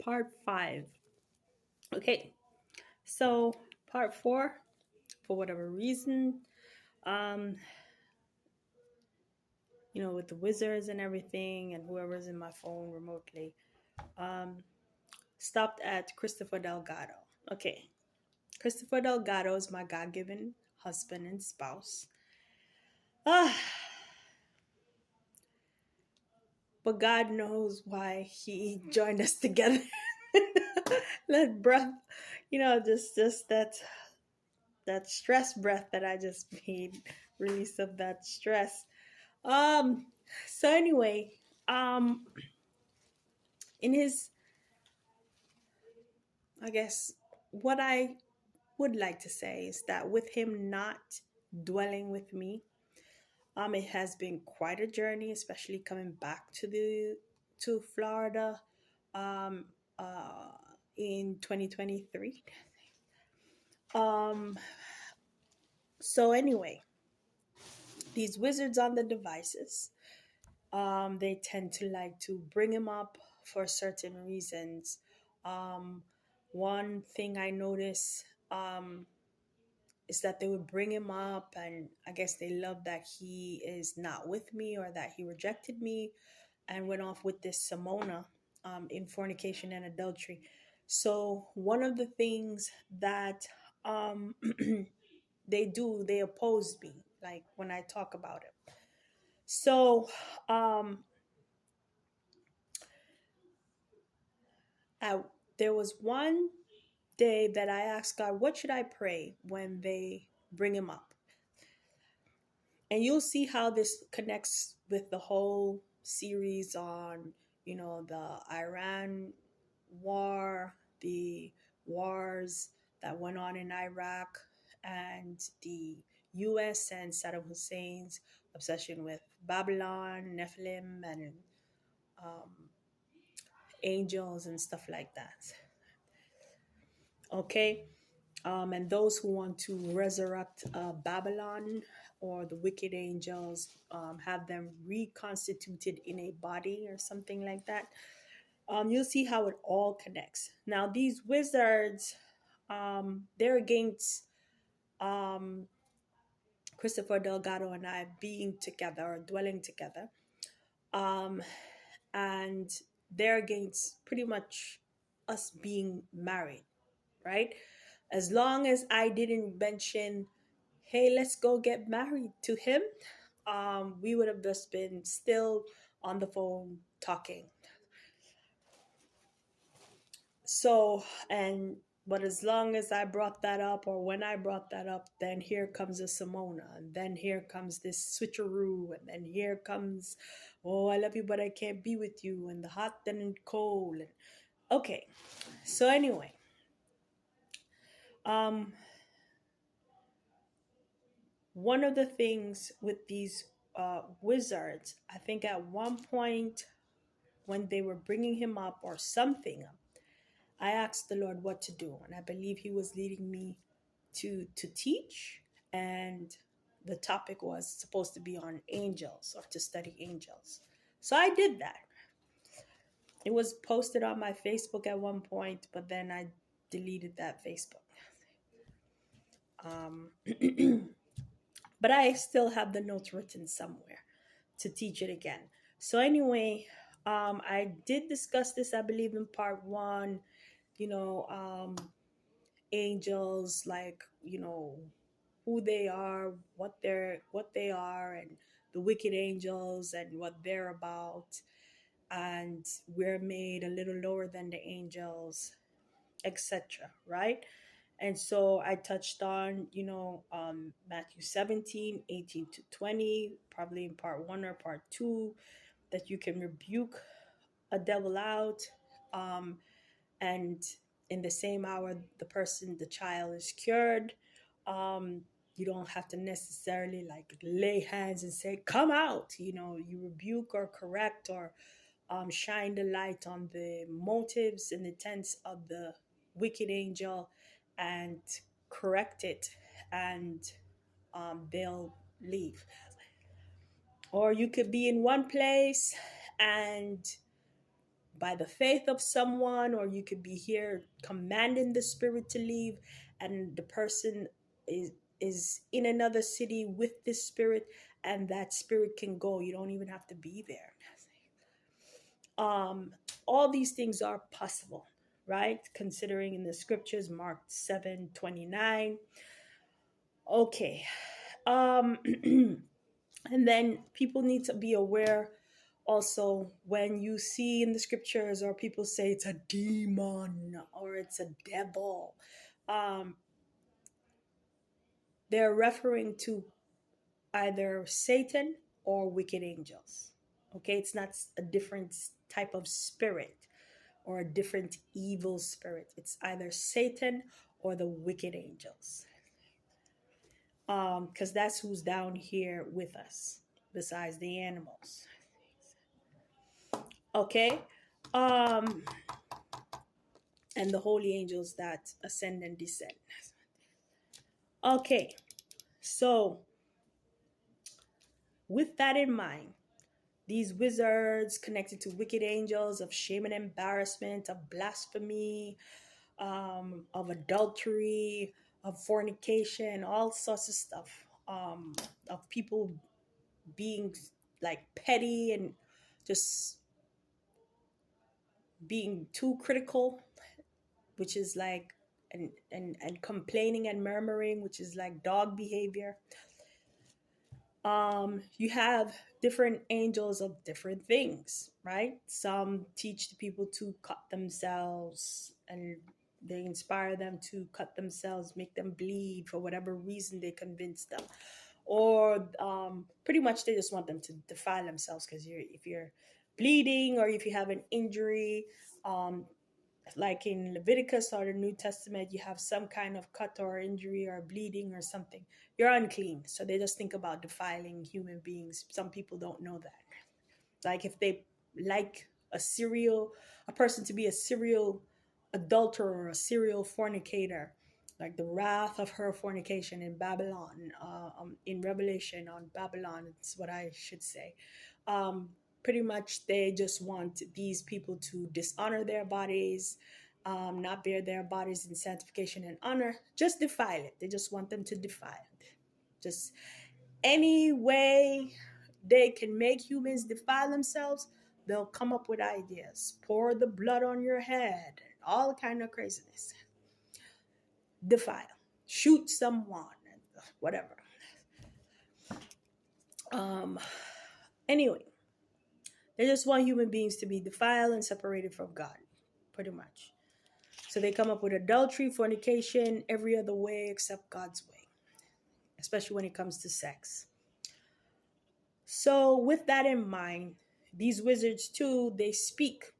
part 5. Okay, so part 4, for whatever reason, um, with the wizards and everything, and whoever's in my phone remotely, um, stopped at Christopher Delgado. Okay, Christopher Delgado is my God given husband and spouse. Ah, but God knows why He joined us together. That breath, just that stress breath that I just made, release of that stress. Um, so anyway, um, in his, I guess, what I would like to say is that with him not dwelling with me, it has been quite a journey, especially coming back to Florida, um, uh, in 2023. Um, so anyway, these wizards on the devices, they tend to like to bring him up for certain reasons. Um, One thing I noticed is that they would bring him up, and I guess they love that he is not with me or that he rejected me and went off with this Simona in fornication and adultery. So, one of the things that um, they oppose me, like when I talk about it. So, um, I, there was one day that I asked God, what should I pray when they bring him up? And you'll see how this connects with the whole series on, the Iran war, the wars that went on in Iraq, and the US and Saddam Hussein's obsession with Babylon, Nephilim, and um, angels and stuff like that. Okay. And those who want to resurrect Babylon or the wicked angels, have them reconstituted in a body or something like that. You'll see how it all connects. Now, these wizards, they're against um, Christopher Delgado and I being together or dwelling together. Um, and they're against pretty much us being married, right? As long as I didn't mention, hey, let's go get married to him, we would have just been still on the phone talking. So, but as long as I brought that up, or when I brought that up, then here comes a Simona, and then here comes this switcheroo, and then here comes, oh, I love you, but I can't be with you, and the hot and cold. And, okay, so anyway, um, one of the things with these wizards, I think at one point when they were bringing him up or something, I asked the Lord what to do, and I believe He was leading me to teach, and the topic was supposed to be on angels or to study angels. So I did that. It was posted on my Facebook at one point, but then I deleted that Facebook. Um, but I still have the notes written somewhere to teach it again. So anyway, I did discuss this, I believe, in part 1. You know, angels, like, who they are, what they are, and the wicked angels and what they're about, and we're made a little lower than the angels, etc. Right? And so I touched on, Matthew 17:18-20, probably in part 1 or part 2, that you can rebuke a devil out, and in the same hour the child is cured. You don't have to necessarily like lay hands and say, come out. You rebuke or correct or shine the light on the motives and intents of the wicked angel and correct it, and they'll leave. Or you could be in one place and by the faith of someone, or you could be here commanding the spirit to leave, and the person is in another city with this spirit, and that spirit can go. You don't even have to be there. um all these things are possible, right? Considering in the scriptures, Mark 7:29. Okay. um and then people need to be aware also, when you see in the scriptures or people say it's a demon or it's a devil, um they're referring to either Satan or wicked angels. Okay, it's not a different type of spirit or a different evil spirit. It's either Satan or the wicked angels. Because that's who's down here with us, besides the animals. Okay. Um, and the holy angels that ascend and descend. Okay, so with that in mind, these wizards connected to wicked angels of shame and embarrassment, of blasphemy, of adultery, of fornication, all sorts of stuff, of people being like petty and just being too critical, which is like, and complaining and murmuring, which is like dog behavior. You have different angels of different things, right? Some teach the people to cut themselves, and they inspire them to cut themselves, make them bleed for whatever reason they convince them. Or pretty much they just want them to defile themselves, because if you're bleeding or if you have an injury, um, like in Leviticus or the New Testament, you have some kind of cut or injury or bleeding or something, you're unclean. So they just think about defiling human beings. Some people don't know that. Like if they like a person to be a serial adulterer or a serial fornicator, like the wrath of her fornication in Babylon, in Revelation on Babylon, it's what I should say. Pretty much they just want these people to dishonor their bodies, not bear their bodies in sanctification and honor, just defile it. They just want them to defile it. Just any way they can make humans defile themselves, they'll come up with ideas. Pour the blood on your head, all kind of craziness. Defile, shoot someone, whatever. Anyway, they just want human beings to be defiled and separated from God, pretty much. So they come up with adultery, fornication, every other way except God's way, especially when it comes to sex. So with that in mind, these wizards too, they speak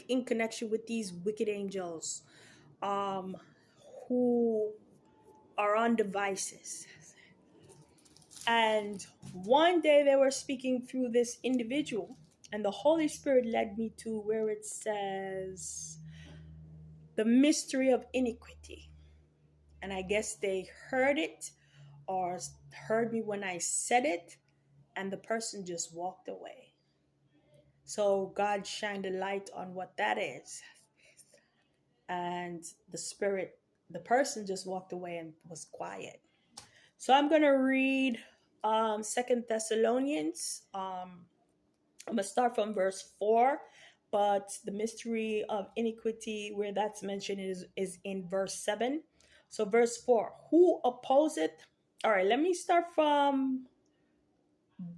in connection with these wicked angels, who are on devices. And one day they were speaking through this individual, and the Holy Spirit led me to where it says the mystery of iniquity. And I guess they heard it or heard me when I said it, and the person just walked away. So God shined a light on what that is. And the person just walked away and was quiet. So I'm going to read 2 Thessalonians. I'm going to start from verse 4, but the mystery of iniquity, where that's mentioned, is in verse 7. So verse 4, who opposeth? All right, let me start from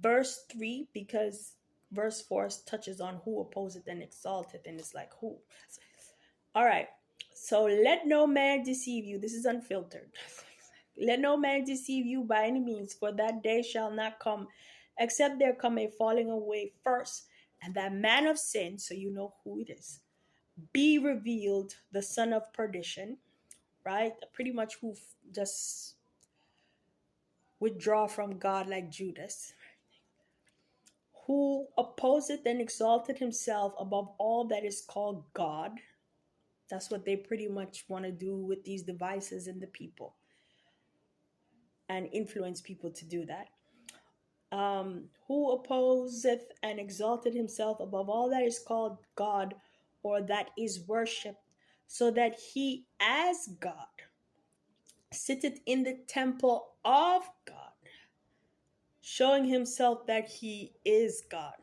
verse 3, because verse 4 touches on who opposeth and exalteth, and it's like who. All right, so let no man deceive you. This is unfiltered. Let no man deceive you by any means, for that day shall not come, except there come a falling away first, and that man of sin, so you know who it is, be revealed, the son of perdition, right? Pretty much who just withdraw from God like Judas, who opposeth and exalted himself above all that is called God. That's what they pretty much want to do with these devices in the people, and influence people to do that. who opposeth and exalted himself above all that is called God or that is worshipped, so that he as God sitteth in the temple of God, showing himself that he is God.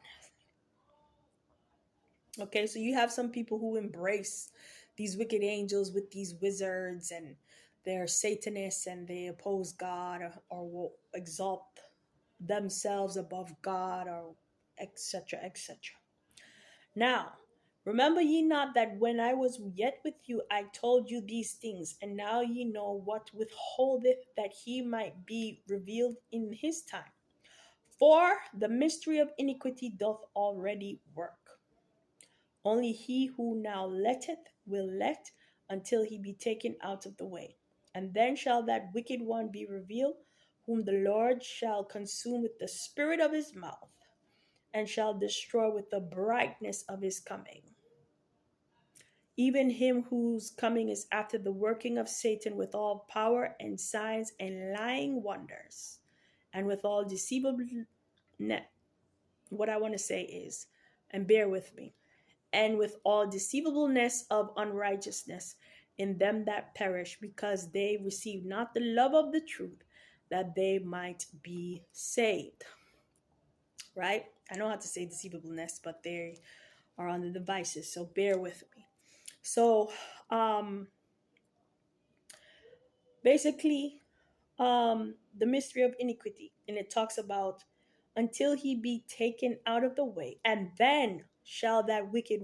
Okay, so you have some people who embrace these wicked angels with these wizards, and they're Satanists, and they oppose God, or will exalt themselves above God, or etc. etc. Now, remember ye not that when I was yet with you, I told you these things, and now ye know what withholdeth that he might be revealed in his time. For the mystery of iniquity doth already work. Only he who now letteth will let until he be taken out of the way. And then shall that wicked one be revealed, whom the Lord shall consume with the spirit of his mouth, and shall destroy with the brightness of his coming. Even him whose coming is after the working of Satan with all power and signs and lying wonders, and with all deceivable. What I want to say is, and bear with me, and with all deceivableness of unrighteousness in them that perish, because they receive not the love of the truth, that they might be saved. Right? I know how to say deceivableness, but they are on the devices, so bear with me. So, basically, the mystery of iniquity, and it talks about until he be taken out of the way, and then shall that wicked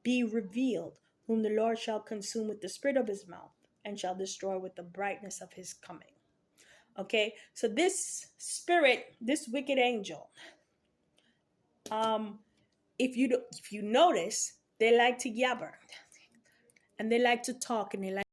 be revealed, whom the Lord shall consume with the spirit of his mouth, and shall destroy with the brightness of his coming. Okay, so this spirit, this wicked angel, if you notice, they like to yabber, and they like to talk, and they like